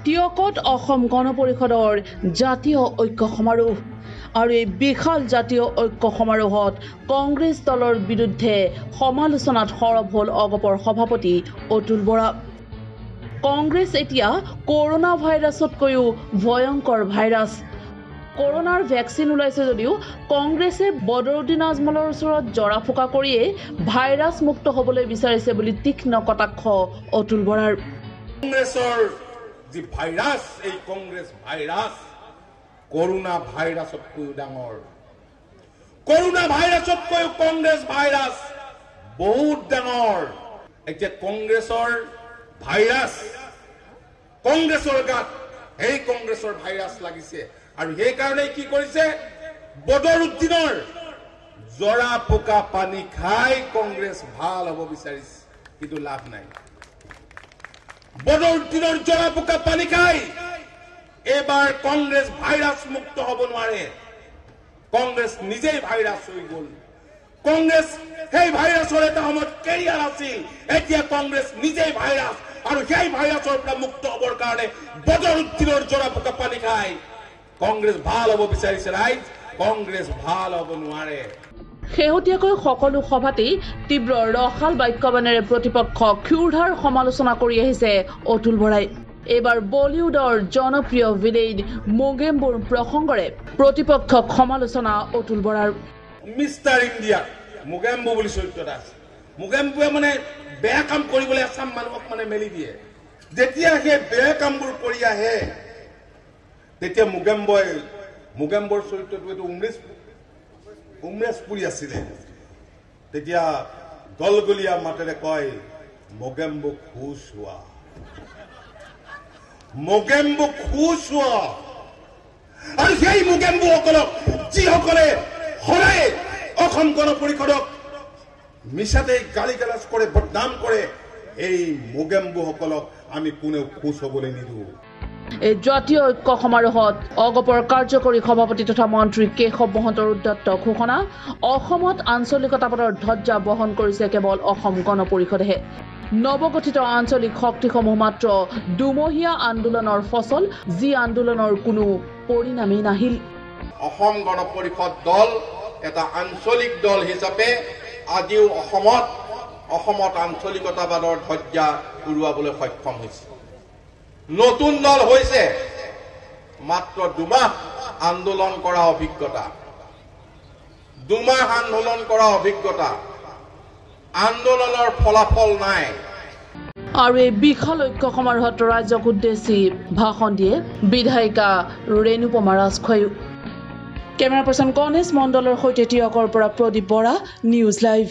টিয়কত অসম গণ পৰিষদৰ জাতীয় ঐক্য সমাৰোহ আৰু এই বিশাল জাতীয় ঐক্য সমাৰোহত কংগ্ৰেছ দলৰ বিৰুদ্ধে সমালোচনাত সৰব হ'ল অগপৰ সভাপতি অতুল বৰা। কংগ্ৰেছ এতিয়া কৰোনা ভাইৰাছতকৈও ভয়ংকৰ ভাইৰাছ। কৰোনাৰ ভেকচিন ওলাইছে যদিও কংগ্ৰেছে বদৰুদ্দিন আজমলৰ ওচৰত জৰা ফুকা কৰিয়ে ভাইৰাছ মুক্ত হ'বলৈ বিচাৰিছে বুলি তীক্ষ্ণ কটাক্ষ অতুল বৰাৰ। কংগ্ৰেছৰ যি ভাইৰাছ, এই কংগ্ৰেছ ভাইৰাছ কৰোনা ভাইৰাছতকৈও ডাঙৰ। কৰোনা ভাইৰাছতকৈও কংগ্ৰেছ ভাইৰাছ বহুত ডাঙৰ। এতিয়া কংগ্ৰেছৰ ভাইৰাছ কংগ্ৰেছৰ গাত এই কংগ্ৰেছৰ ভাইৰাছ লাগিছে আৰু সেইকাৰণে কি কৰিছে, বদৰুদ্দিনৰ জৰা ফুকা পানী খাই কংগ্ৰেছ ভাল হ'ব বিচাৰিছে, কিন্তু লাভ নাই। বদৰুদ্দিনৰ জৰা ফুকা পানী খাই এবাৰ কংগ্ৰেছ ভাইৰাছ মুক্ত হ'ব নোৱাৰে। কংগ্ৰেছ নিজেই ভাইৰাছ হৈ গ'ল। কংগ্ৰেছ সেই ভাইৰাছৰ এটা সময়ত কেৰিয়াৰ আছিল, এতিয়া কংগ্ৰেছ নিজেই ভাইৰাছ আৰু সেই ভাইৰাছৰ পৰা মুক্ত হ'বৰ কাৰণে বদৰুদ্দিনৰ জৰা ফুকা পানী খাই কংগ্ৰেছ ভাল হ'ব বিচাৰিছে। ৰাইজ, কংগ্ৰেছ ভাল হ'ব নোৱাৰে। শেহতীয়াকৈ সকলো সভাতেই তীব্ৰ ৰসাল বাক্যবাণেৰে প্ৰতিপক্ষক ক্ষুৰধাৰ সমালোচনা কৰি আহিছে অতুল বৰাই। এইবাৰ বলিউডৰ জনপ্ৰিয় ভিলেইন মোগেম্বুৰ প্ৰসংগৰে প্ৰতিপক্ষক সমালোচনা অতুল বৰাৰ। মিষ্টাৰ ইণ্ডিয়া মোগেম্বু বুলি চৰিত্ৰ এটা আছে। মোগেম্বুৱে মানে বেয়া কাম কৰিবলৈ আছাম মানুহক মানে মেলি দিয়ে। যেতিয়া সেই বেয়া কামবোৰ কৰি আহে তেতিয়া মোগেম্বুৰ চৰিত্ৰটো এইটো উমৰেশপুৰী আছিলে। তেতিয়া গলগলীয়া মাতেৰে কয়, মোগেম্বু খুচ হোৱা, মোগেম্বু খুচ হোৱা। আৰু সেই মোগেম্বুসকলক যিসকলে সদায় অসম গণ পৰিষদক মিছাতে গালি গালাজ কৰে, বদনাম কৰে, এই মোগেম্বুসকলক আমি কোনেও খুচ হ'বলৈ নিদিওঁ। এই জাতীয় ঐক্য সমাৰোহত অগপৰ কাৰ্যকৰী সভাপতি তথা মন্ত্ৰী কেশৱ মহন্তৰ উদ্যত্ত ঘোষণা, অসমত আঞ্চলিকতাবাদৰ ধ্বজা বহন কৰিছে কেৱল অসম গণ পৰিষদেহে। নৱগঠিত আঞ্চলিক শক্তিসমূহ মাত্ৰ দুমহীয়া আন্দোলনৰ ফচল, যি আন্দোলনৰ কোনো পৰিণামেই নাহিল। অসম গণ পৰিষদ দল এটা আঞ্চলিক দল হিচাপে আজিও অসমত আঞ্চলিকতাবাদৰ ধ্বজা উৰুৱাবলৈ সক্ষম হৈছে। নতুন দল হৈছে মাত্ৰ 2 মাহ আন্দোলন কৰা অভিজ্ঞতা, 2 মাহ আন্দোলন কৰা অভিজ্ঞতা, আন্দোলনৰ ফলাফল নাই। আৰু এই বিশাল ঐক্য সমাৰোহত ৰাজ্যক উদ্দেশ্যি ভাষণ দিয়ে বিধায়িকা ৰেণুপমা ৰাজখোৱাইও। কেমেৰা পাৰ্চন গণেশ মণ্ডলৰ সৈতে টিয়কৰ পৰা প্ৰদীপ বৰা, নিউজ লাইভ।